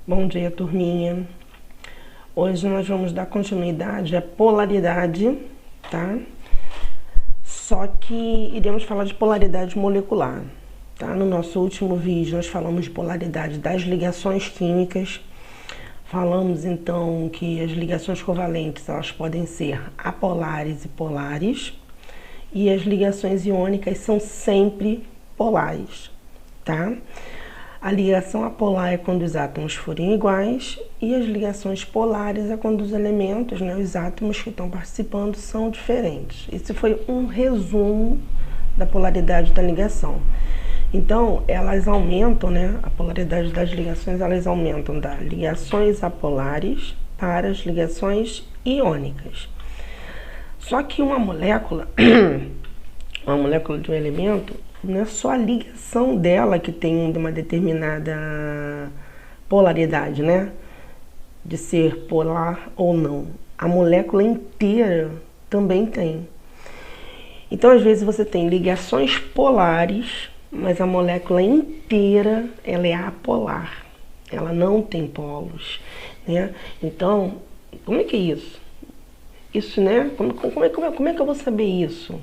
Bom dia, turminha. Hoje nós vamos dar continuidade à polaridade, tá? Só que iremos falar de polaridade molecular, tá? No nosso último vídeo nós falamos de polaridade das ligações químicas. Falamos então que as ligações covalentes elas podem ser apolares e polares, e as ligações iônicas são sempre polares, tá? A ligação apolar é quando os átomos forem iguais e as ligações polares é quando os elementos, os átomos que estão participando são diferentes. Esse foi um resumo da polaridade da ligação. Então, elas aumentam, a polaridade das ligações, elas aumentam das ligações apolares para as ligações iônicas. Só que uma molécula de um elemento, não é só a ligação dela que tem uma determinada polaridade, de ser polar ou não. A molécula inteira também tem. Então, às vezes, você tem ligações polares, mas a molécula inteira ela é apolar. Ela não tem polos, Então, como é que é isso? Isso, como é que eu vou saber isso?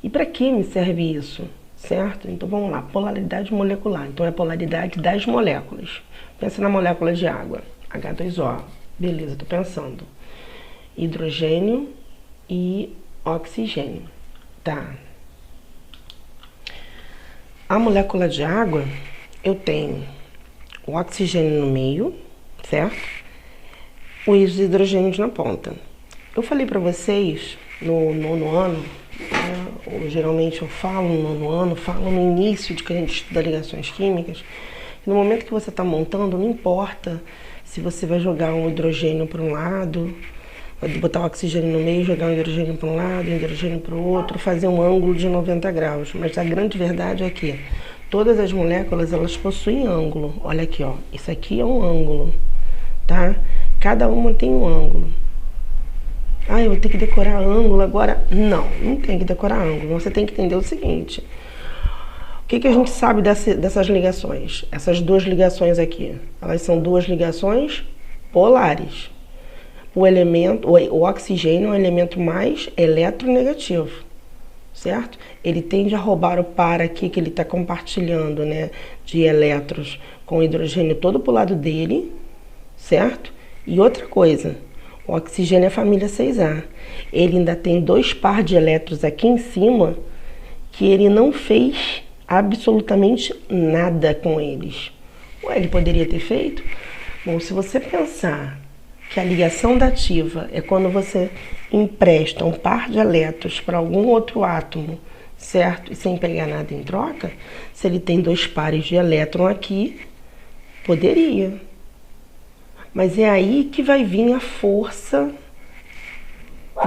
E para que me serve isso? Certo? Então vamos lá, polaridade molecular. Então é a polaridade das moléculas. Pensa na molécula de água, H2O. Beleza, tô pensando. Hidrogênio e oxigênio. Tá. A molécula de água, eu tenho o oxigênio no meio, certo? Os hidrogênios na ponta. Eu falei para vocês no nono ano, ou geralmente eu falo no nono ano, falo no início de que a gente estuda ligações químicas, que no momento que você está montando, não importa se você vai jogar um hidrogênio para um lado, vai botar o oxigênio no meio, jogar um hidrogênio para um lado, um hidrogênio para o outro, fazer um ângulo de 90 graus. Mas a grande verdade é que todas as moléculas, elas possuem ângulo. Olha aqui, ó, isso aqui é um ângulo, tá? Cada uma tem um ângulo. Ah, eu vou ter que decorar ângulo agora? Não, não tem que decorar ângulo. Você tem que entender o seguinte. O que a gente sabe dessas ligações? Essas duas ligações aqui, elas são duas ligações polares. O oxigênio é um elemento mais eletronegativo, certo? Ele tende a roubar o par aqui que ele está compartilhando, de elétrons com o hidrogênio todo pro lado dele, certo? E outra coisa, o oxigênio é a família 6A. Ele ainda tem dois par de elétrons aqui em cima que ele não fez absolutamente nada com eles. Ué, ele poderia ter feito? Bom, se você pensar que a ligação dativa é quando você empresta um par de elétrons para algum outro átomo, certo? E sem pegar nada em troca, se ele tem dois pares de elétron aqui, poderia. Mas é aí que vai vir a força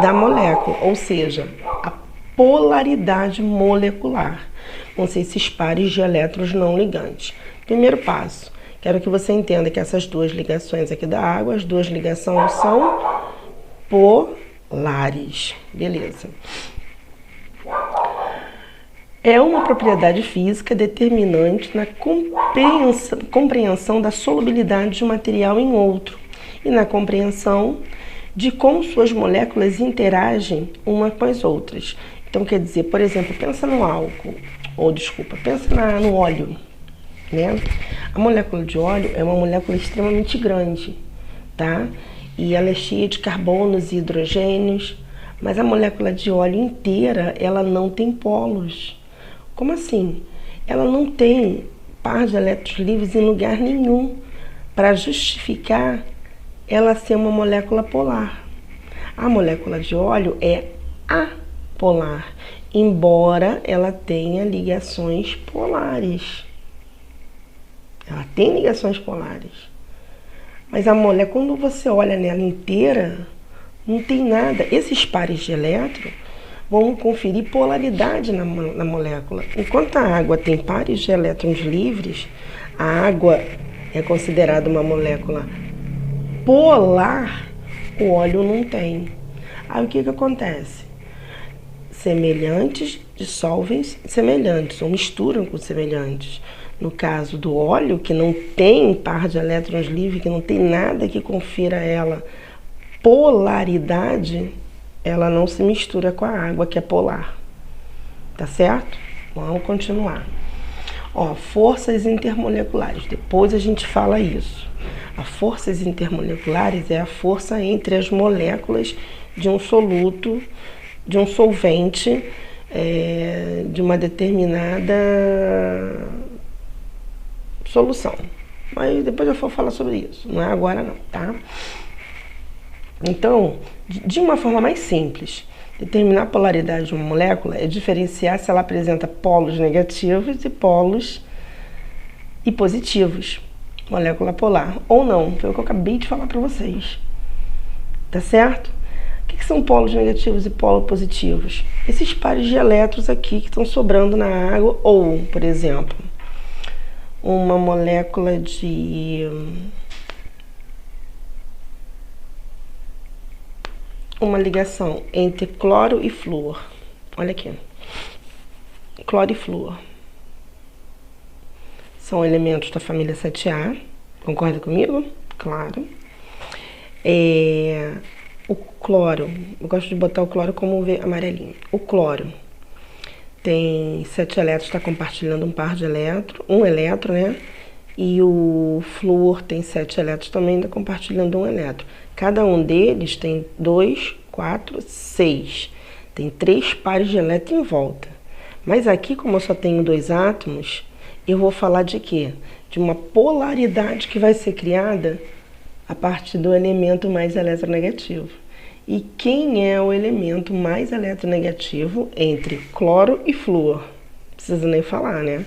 da molécula, ou seja, a polaridade molecular. Vão ser esses pares de elétrons não ligantes. Primeiro passo, quero que você entenda que essas duas ligações aqui da água, as duas ligações são polares. Beleza. É uma propriedade física determinante na compreensão da solubilidade de um material em outro e na compreensão de como suas moléculas interagem uma com as outras. Então, quer dizer, por exemplo, pensa no álcool, pensa no óleo, A molécula de óleo é uma molécula extremamente grande, tá? E ela é cheia de carbonos e hidrogênios, mas a molécula de óleo inteira, ela não tem polos. Como assim? Ela não tem par de elétrons livres em lugar nenhum para justificar ela ser uma molécula polar. A molécula de óleo é apolar, embora ela tenha ligações polares. Ela tem ligações polares. Mas a molécula, quando você olha nela inteira, não tem nada. Esses pares de elétrons vão conferir polaridade na molécula. Enquanto a água tem pares de elétrons livres, a água é considerada uma molécula polar, o óleo não tem. Aí o que acontece? Semelhantes dissolvem semelhantes, ou misturam com semelhantes. No caso do óleo, que não tem par de elétrons livre, que não tem nada que confira a ela polaridade, ela não se mistura com a água, que é polar. Tá certo? Vamos continuar. Ó, forças intermoleculares. Depois a gente fala isso. As forças intermoleculares é a força entre as moléculas de um soluto, de um solvente, de uma determinada solução. Mas depois eu vou falar sobre isso. Não é agora não, tá? Então, de uma forma mais simples, determinar a polaridade de uma molécula é diferenciar se ela apresenta polos negativos e polos positivos. Molécula polar ou não, foi o que eu acabei de falar para vocês. Tá certo? O que são polos negativos e polos positivos? Esses pares de elétrons aqui que estão sobrando na água, ou, por exemplo, uma molécula de uma ligação entre cloro e flúor. Olha aqui. Cloro e flúor. São elementos da família 7A. Concorda comigo? Claro. O cloro, eu gosto de botar o cloro como amarelinho. O cloro tem 7 elétrons, está compartilhando um par de elétrons, um elétron, né? E o flúor tem 7 elétrons, também está compartilhando um elétron. Cada um deles tem 2, 4, 6. Tem 3 pares de elétrons em volta. Mas aqui, como eu só tenho 2 átomos, eu vou falar de quê? De uma polaridade que vai ser criada a partir do elemento mais eletronegativo. E quem é o elemento mais eletronegativo entre cloro e flúor? Não precisa nem falar, né?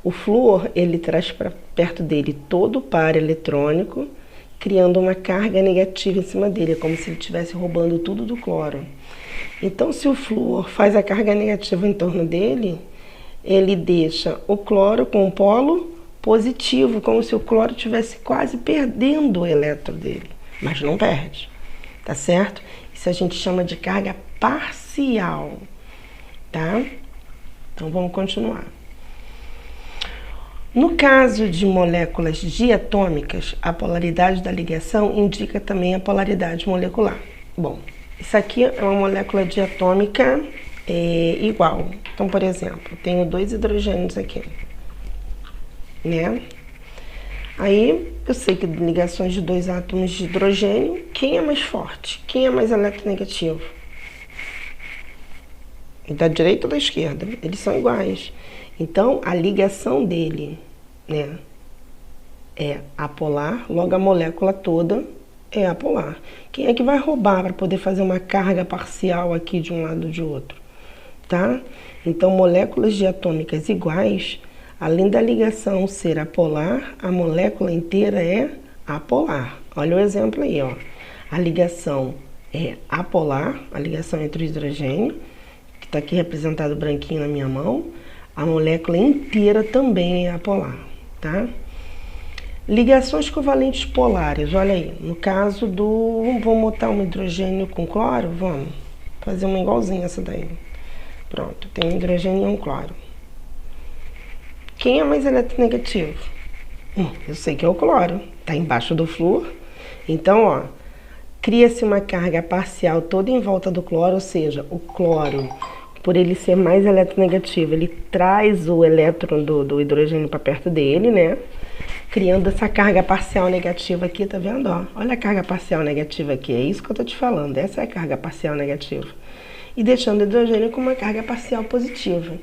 O flúor, ele traz para perto dele todo o par eletrônico, criando uma carga negativa em cima dele, é como se ele estivesse roubando tudo do cloro. Então, se o flúor faz a carga negativa em torno dele, ele deixa o cloro com um polo positivo, como se o cloro estivesse quase perdendo o elétron dele, mas não perde, tá certo? Isso a gente chama de carga parcial, tá? Então vamos continuar. No caso de moléculas diatômicas, a polaridade da ligação indica também a polaridade molecular. Bom, isso aqui é uma molécula diatômica igual. Então, por exemplo, tenho 2 hidrogênios aqui, né? Aí, eu sei que ligações de 2 átomos de hidrogênio, quem é mais forte? Quem é mais eletronegativo? Da direita ou da esquerda? Eles são iguais. Então, a ligação dele, né, é apolar, logo a molécula toda é apolar. Quem é que vai roubar para poder fazer uma carga parcial aqui de um lado ou de outro? Tá? Então, moléculas diatômicas iguais, além da ligação ser apolar, a molécula inteira é apolar. Olha o exemplo aí, ó. A ligação é apolar, a ligação entre o hidrogênio, que está aqui representado branquinho na minha mão, a molécula inteira também é apolar, tá? Ligações covalentes polares, olha aí. No caso do... Vamos botar um hidrogênio com cloro? Vamos fazer uma igualzinha essa daí. Pronto, tem um hidrogênio e um cloro. Quem é mais eletronegativo? Eu sei que é o cloro, está embaixo do flúor. Então, ó, cria-se uma carga parcial toda em volta do cloro, ou seja, o cloro, por ele ser mais eletronegativo, ele traz o elétron do hidrogênio para perto dele, né? Criando essa carga parcial negativa aqui, tá vendo? Ó, olha a carga parcial negativa aqui, é isso que eu tô te falando, essa é a carga parcial negativa. E deixando o hidrogênio com uma carga parcial positiva.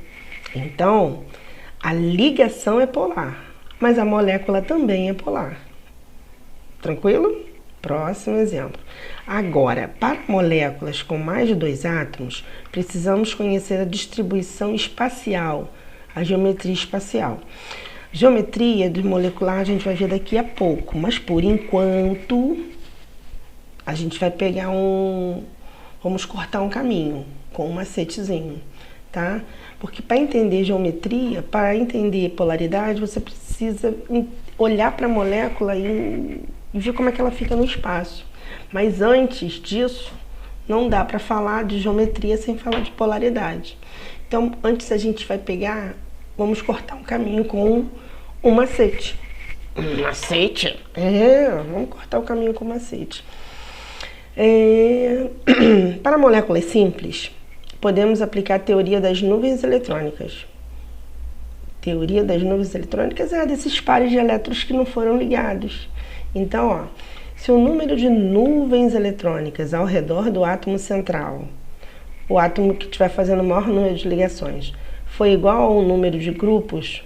Então, a ligação é polar, mas a molécula também é polar. Tranquilo? Próximo exemplo. Agora, para moléculas com mais de 2 átomos, precisamos conhecer a distribuição espacial, a geometria espacial. Geometria de molecular a gente vai ver daqui a pouco, mas por enquanto a gente vai pegar vamos cortar um caminho com um macetezinho, tá? Porque para entender geometria, para entender polaridade, você precisa olhar para a molécula e ver como é que ela fica no espaço. Mas antes disso, não dá para falar de geometria sem falar de polaridade. Então, antes a gente vai pegar, vamos cortar um caminho com um macete. Um macete? Vamos cortar o caminho com macete. Para moléculas simples, podemos aplicar a teoria das nuvens eletrônicas. Teoria das nuvens eletrônicas é desses pares de elétrons que não foram ligados. Então, ó, se o número de nuvens eletrônicas ao redor do átomo central, o átomo que estiver fazendo o maior número de ligações, foi igual ao número de grupos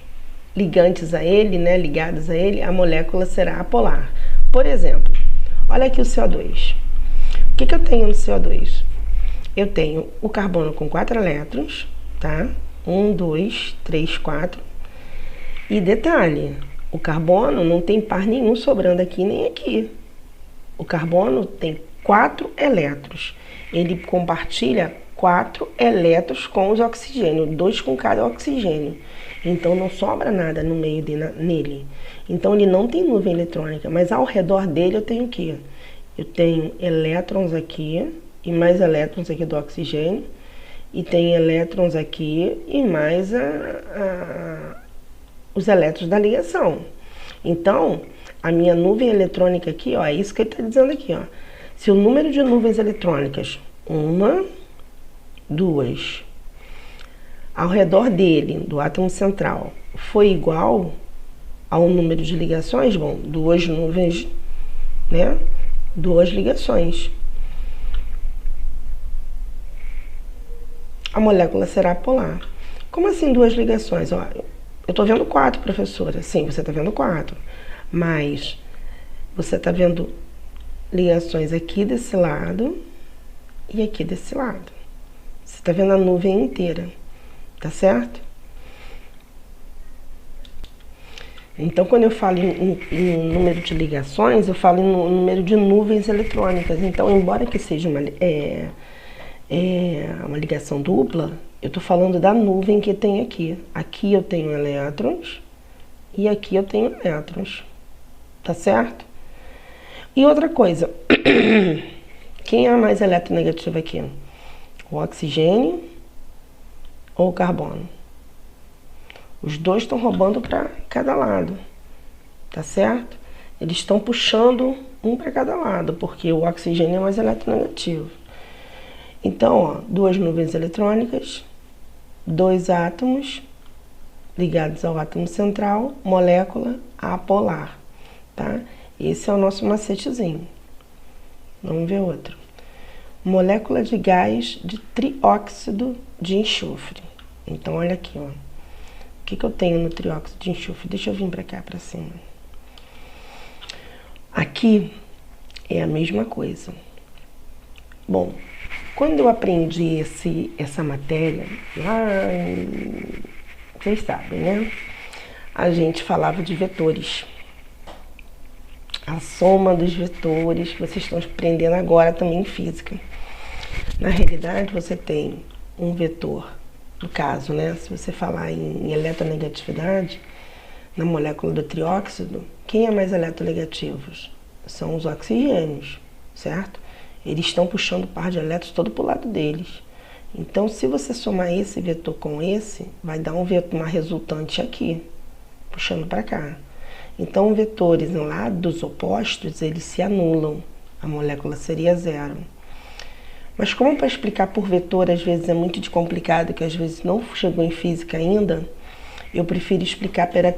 ligantes a ele, né, ligados a ele, a molécula será apolar. Por exemplo, olha aqui o CO2. O que eu tenho no CO2? Eu tenho o carbono com 4 elétrons, tá? 1, 2, 3, 4. E detalhe, o carbono não tem par nenhum sobrando aqui nem aqui. O carbono tem 4 elétrons. Ele compartilha 4 elétrons com os oxigênios, 2 com cada oxigênio. Então não sobra nada no meio nele. Então ele não tem nuvem eletrônica, mas ao redor dele eu tenho o quê? Eu tenho elétrons aqui e mais elétrons aqui do oxigênio. E tem elétrons aqui e mais os elétrons da ligação. Então, a minha nuvem eletrônica aqui, ó, é isso que ele está dizendo aqui, ó. Se o número de nuvens eletrônicas, 1, 2, ao redor dele, do átomo central, foi igual ao número de ligações, bom, 2 nuvens, né? 2 ligações. A molécula será polar. Como assim 2 ligações? Ó, eu tô vendo 4, professora. Sim, você tá vendo 4. Mas você tá vendo ligações aqui desse lado e aqui desse lado. Você tá vendo a nuvem inteira, tá certo? Então, quando eu falo em número de ligações, eu falo em número de nuvens eletrônicas. Então, embora que seja uma ligação dupla, eu tô falando da nuvem que tem aqui. Aqui eu tenho elétrons e aqui eu tenho elétrons, tá certo? E outra coisa, quem é mais eletronegativo aqui? O oxigênio ou o carbono? Os dois estão roubando para cada lado, tá certo? Eles estão puxando um para cada lado, porque o oxigênio é mais eletronegativo. Então, ó, 2 nuvens eletrônicas, 2 átomos ligados ao átomo central, molécula apolar, tá? Esse é o nosso macetezinho. Vamos ver outro. Molécula de gás de trióxido de enxofre. Então, olha aqui, ó. O que eu tenho no trióxido de enxofre? Deixa eu vir para cá, para cima. Aqui é a mesma coisa. Bom, quando eu aprendi essa matéria, lá, vocês sabem, né? A gente falava de vetores. A soma dos vetores, que vocês estão aprendendo agora também em física. Na realidade, você tem um vetor, no caso, né? Se você falar em eletronegatividade, na molécula do trióxido, quem é mais eletronegativo? São os oxigênios, certo? Eles estão puxando o par de elétrons todo para o lado deles. Então, se você somar esse vetor com esse, vai dar uma resultante aqui, puxando para cá. Então, vetores em lados opostos, eles se anulam. A molécula seria 0. Mas como para explicar por vetor, às vezes é muito complicado, que às vezes não chegou em física ainda, eu prefiro explicar pela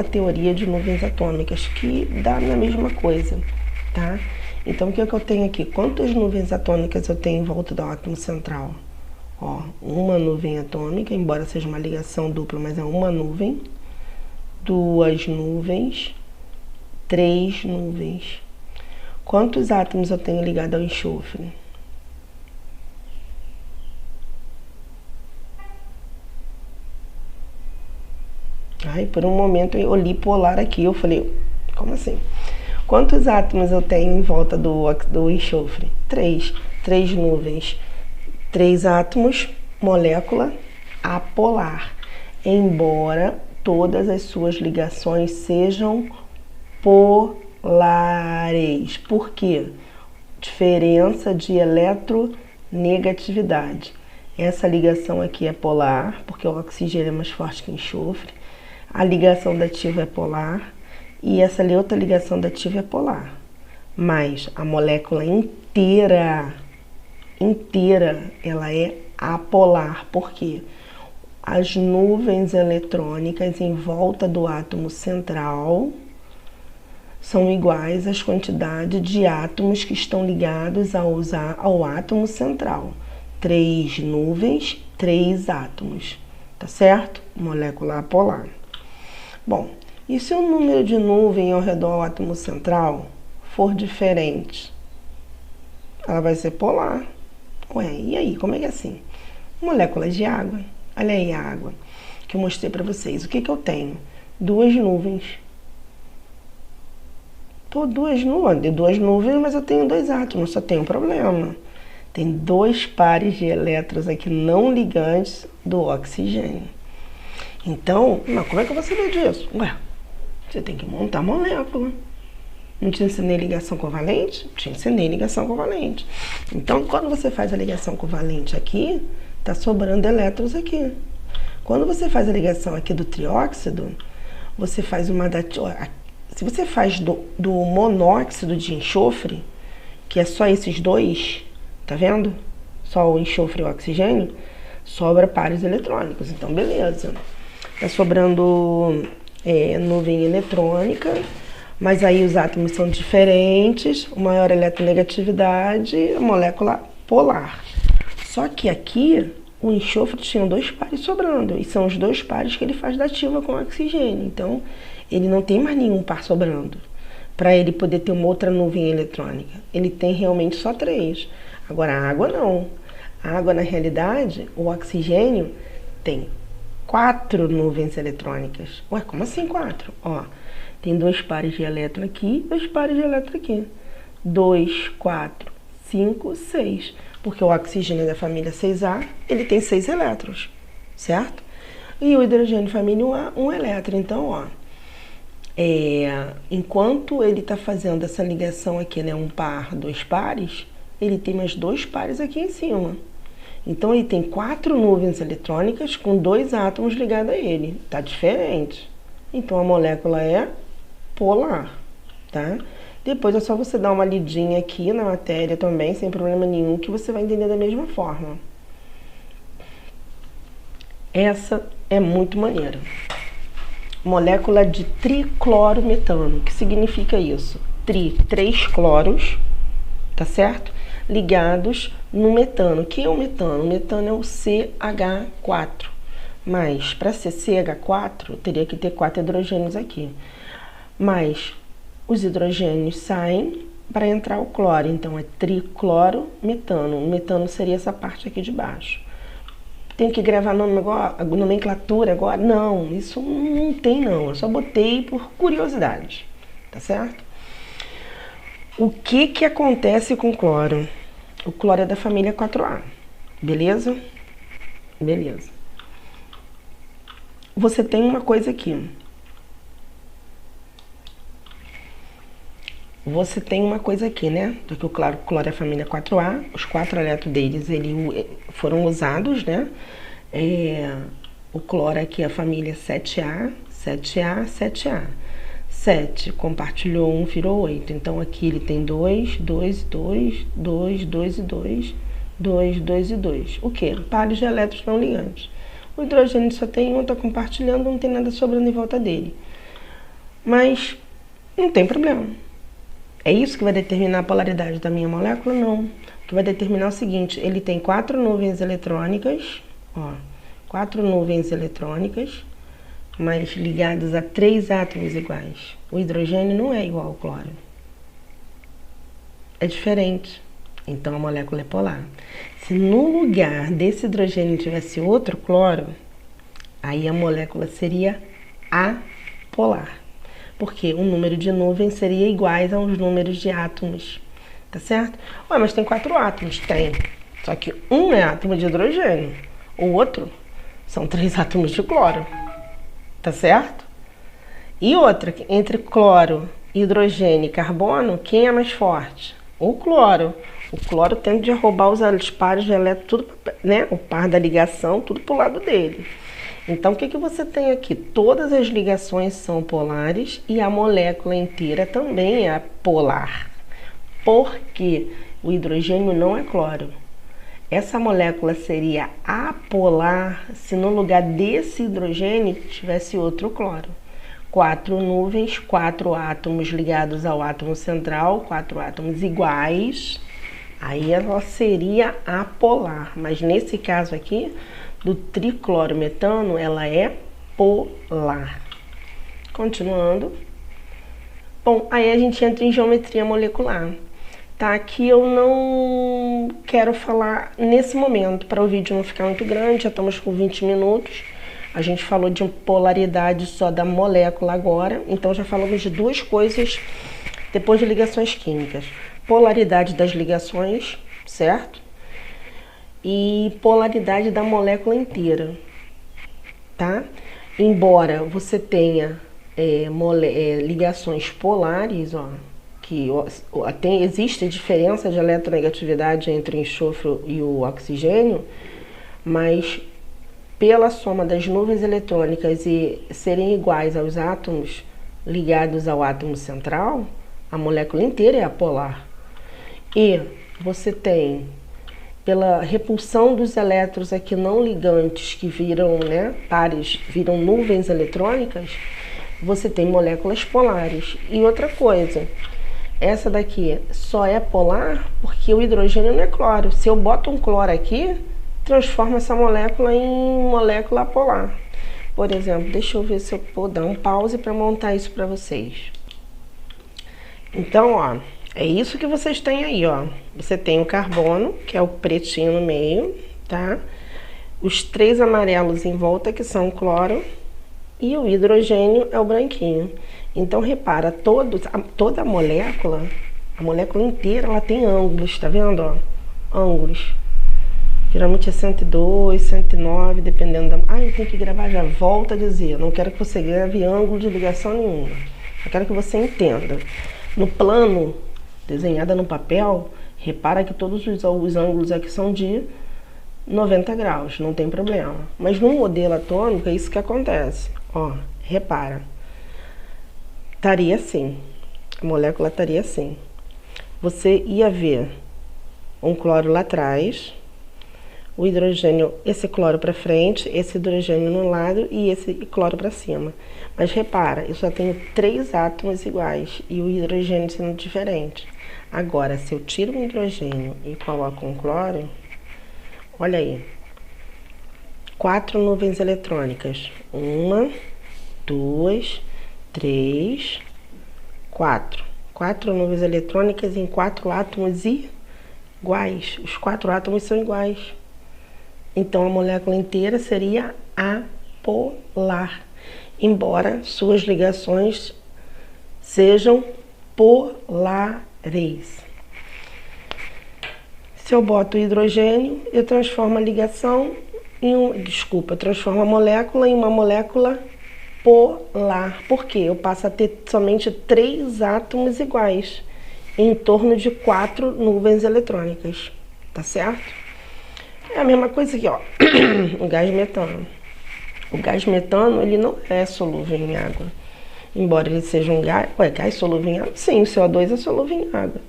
teoria de nuvens atômicas, que dá na mesma coisa, tá? Então, o que eu tenho aqui? Quantas nuvens atômicas eu tenho em volta do átomo central? Ó, uma nuvem atômica, embora seja uma ligação dupla, mas é uma nuvem. 2 nuvens. 3 nuvens. Quantos átomos eu tenho ligado ao enxofre? Ai, por um momento eu li polar aqui, eu falei, como assim? Quantos átomos eu tenho em volta do enxofre? 3. 3 nuvens. 3 átomos, molécula apolar. Embora todas as suas ligações sejam polares. Por quê? Diferença de eletronegatividade. Essa ligação aqui é polar, porque o oxigênio é mais forte que o enxofre. a ligação dativa é polar e essa outra ligação dativa é polar. Mas a molécula inteira, ela é apolar. Por quê? As nuvens eletrônicas em volta do átomo central são iguais às quantidades de átomos que estão ligados ao átomo central. 3 nuvens, 3 átomos, tá certo? Molécula apolar. Bom, e se o número de nuvens ao redor do átomo central for diferente? Ela vai ser polar. Ué, e aí, como é que é assim? Moléculas de água. Olha aí a água que eu mostrei para vocês. O que eu tenho? 2 nuvens. Duas nuvens, mas eu tenho 2 átomos, só tem um problema. Tem 2 pares de elétrons aqui não ligantes do oxigênio. Então, mas como é que eu vou saber disso? Ué, você tem que montar a molécula. Não te ensinei ligação covalente? Te ensinei ligação covalente. Então, quando você faz a ligação covalente aqui, tá sobrando elétrons aqui. Quando você faz a ligação aqui do trióxido, você faz uma se você faz do monóxido de enxofre, que é só esses 2, tá vendo? Só o enxofre e o oxigênio, sobra pares eletrônicos. Então, beleza. Tá sobrando nuvem eletrônica, mas aí os átomos são diferentes, maior eletronegatividade, a molécula polar. Só que aqui, o enxofre tinha 2 pares sobrando, e são os 2 pares que ele faz dativa com o oxigênio. Então, ele não tem mais nenhum par sobrando para ele poder ter uma outra nuvem eletrônica. Ele tem realmente só 3. Agora, a água não. A água, na realidade, o oxigênio tem 4 nuvens eletrônicas. Ué, como assim 4? Ó, tem 2 pares de elétron aqui, 2 pares de elétron aqui. 2, 4, 5, 6. Porque o oxigênio é da família 6A, ele tem 6 elétrons, certo? E o hidrogênio família 1A, 1 elétron. Então, ó, enquanto ele está fazendo essa ligação aqui, né, um par, 2 pares, ele tem mais 2 pares aqui em cima. Então, ele tem 4 nuvens eletrônicas com 2 átomos ligados a ele. Tá diferente. Então, a molécula é polar, tá? Depois é só você dar uma lidinha aqui na matéria também, sem problema nenhum, que você vai entender da mesma forma. Essa é muito maneira. Molécula de triclorometano. O que significa isso? 3 cloros, tá certo? Ligados no metano. O que é o metano? O metano é o CH4. Mas para ser CH4, teria que ter 4 hidrogênios aqui. Mas os hidrogênios saem para entrar o cloro. Então, é triclorometano. O metano seria essa parte aqui de baixo. Tem que gravar nomenclatura agora? Não, isso não tem não. Eu só botei por curiosidade, tá certo? O que acontece com o cloro? O cloro é da família 4A, beleza? Beleza. Você tem uma coisa aqui. Você tem uma coisa aqui, né? Porque o cloro é a família 4A, os 4 elétrons deles foram usados, né? O cloro aqui é a família 7A, 7A, 7A. 7 compartilhou 1, virou 8. Então, aqui ele tem 2, 2, 2, 2, 2 e 2, 2, 2 e 2. O quê? Pares de elétrons não ligantes. O hidrogênio só tem um, está compartilhando, não tem nada sobrando em volta dele. Mas não tem problema. É isso que vai determinar a polaridade da minha molécula? Não. O que vai determinar é o seguinte, ele tem 4 nuvens eletrônicas, ó, 4 nuvens eletrônicas, mas ligadas a 3 átomos iguais. O hidrogênio não é igual ao cloro. É diferente. Então, a molécula é polar. Se no lugar desse hidrogênio tivesse outro cloro, aí a molécula seria apolar. Porque o número de nuvens seria iguais aos números de átomos, tá certo? Ué, mas tem 4 átomos? Tem. Só que um é átomo de hidrogênio, o outro são 3 átomos de cloro, tá certo? E outra, entre cloro, hidrogênio e carbono, quem é mais forte? O cloro. O cloro tende a roubar os pares de elétrons, tudo, né? O par da ligação, tudo pro lado dele. Então, o que que você tem aqui? Todas as ligações são polares e a molécula inteira também é polar. Porque o hidrogênio não é cloro. Essa molécula seria apolar se no lugar desse hidrogênio tivesse outro cloro. 4 nuvens, 4 átomos ligados ao átomo central, 4 átomos iguais. Aí ela seria apolar, mas nesse caso aqui, do triclorometano, ela é polar. Continuando. Bom, aí a gente entra em geometria molecular. Tá, aqui eu não quero falar nesse momento, para o vídeo não ficar muito grande, já estamos com 20 minutos. A gente falou de polaridade só da molécula agora, então já falamos de duas coisas depois de ligações químicas. Polaridade das ligações, certo? E polaridade da molécula inteira, tá? Embora você tenha ligações polares, ó, que existe diferença de eletronegatividade entre o enxofre e o oxigênio, mas pela soma das nuvens eletrônicas e serem iguais aos átomos ligados ao átomo central, a molécula inteira é apolar. E você tem, pela repulsão dos elétrons aqui não ligantes, que viram, né, pares, viram nuvens eletrônicas, você tem moléculas polares. E outra coisa, essa daqui só é polar porque o hidrogênio não é cloro. Se eu boto um cloro aqui, transforma essa molécula em molécula polar. Por exemplo, deixa eu ver se eu vou dar um pause para montar isso para vocês. Então, ó, é isso que vocês têm aí, ó. Você tem o carbono, que é o pretinho no meio, tá? Os 3 amarelos em volta, que são o cloro, e o hidrogênio é o branquinho. Então, repara, toda a molécula inteira, ela tem ângulos, tá vendo, ó? Ângulos. Geralmente é 102, 109, dependendo da... Ah, eu tenho que gravar já, volto a dizer. Eu não quero que você grave ângulo de ligação nenhuma. Eu quero que você entenda. No plano, desenhada no papel, repara que todos os ângulos aqui são de 90 graus, não tem problema. Mas no modelo atômico é isso que acontece. Ó, repara. Estaria assim. A molécula estaria assim. Você ia ver um cloro lá atrás, o hidrogênio, esse cloro para frente, esse hidrogênio no lado e esse cloro para cima. Mas repara, eu só tenho 3 átomos iguais e o hidrogênio sendo diferente. Agora, se eu tiro o hidrogênio e coloco um cloro, olha aí, 4 nuvens eletrônicas. 1, 2, 3, 4. 4 nuvens eletrônicas em 4 átomos iguais. Os 4 átomos são iguais. Então, a molécula inteira seria apolar, embora suas ligações sejam polares. Se eu boto o hidrogênio, eu transformo a ligação transformo a molécula em uma molécula polar. Por quê? Eu passo a ter somente 3 átomos iguais em torno de 4 nuvens eletrônicas, tá certo? É a mesma coisa aqui, ó, o gás metano. O gás metano, ele não é solúvel em água. Embora ele seja um gás... Ué, gás solúvel em água? Sim, o CO2 é solúvel em água,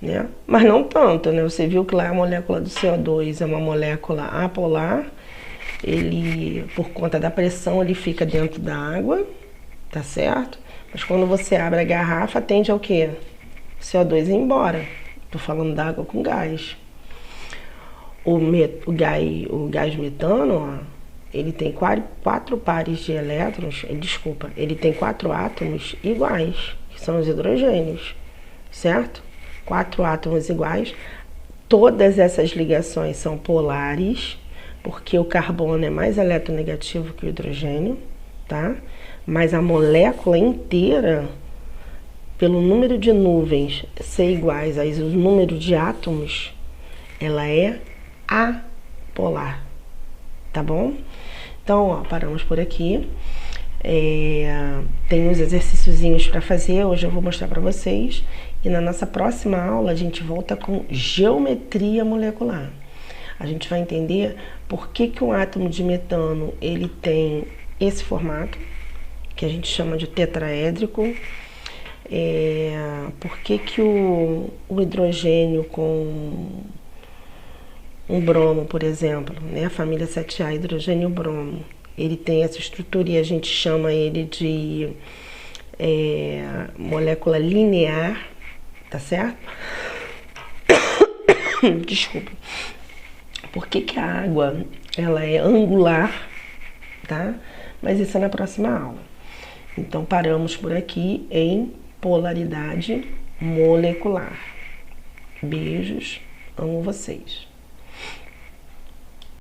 né? Mas não tanto, né? Você viu que lá a molécula do CO2 é uma molécula apolar. Ele, por conta da pressão, ele fica dentro da água, tá certo? Mas quando você abre a garrafa, tende ao quê? O CO2 ir embora. Tô falando da água com gás. O gás metano, ó, ele tem 4 pares de elétrons, ele tem 4 átomos iguais, que são os hidrogênios, certo? 4 átomos iguais. Todas essas ligações são polares, porque o carbono é mais eletronegativo que o hidrogênio, tá? Mas a molécula inteira, pelo número de nuvens ser iguais ao número de átomos, ela é apolar, tá bom? Então, ó, paramos por aqui. Tem uns exercíciozinhos para fazer, hoje eu vou mostrar para vocês. E na nossa próxima aula a gente volta com geometria molecular. A gente vai entender por que que um átomo de metano ele tem esse formato, que a gente chama de tetraédrico, por que que o hidrogênio com um bromo, por exemplo, né, a família 7A, hidrogênio bromo, ele tem essa estrutura e a gente chama ele de molécula linear, tá certo? Desculpa. Por que que a água ela é angular, tá? Mas isso é na próxima aula. Então paramos por aqui em polaridade molecular. Beijos, amo vocês.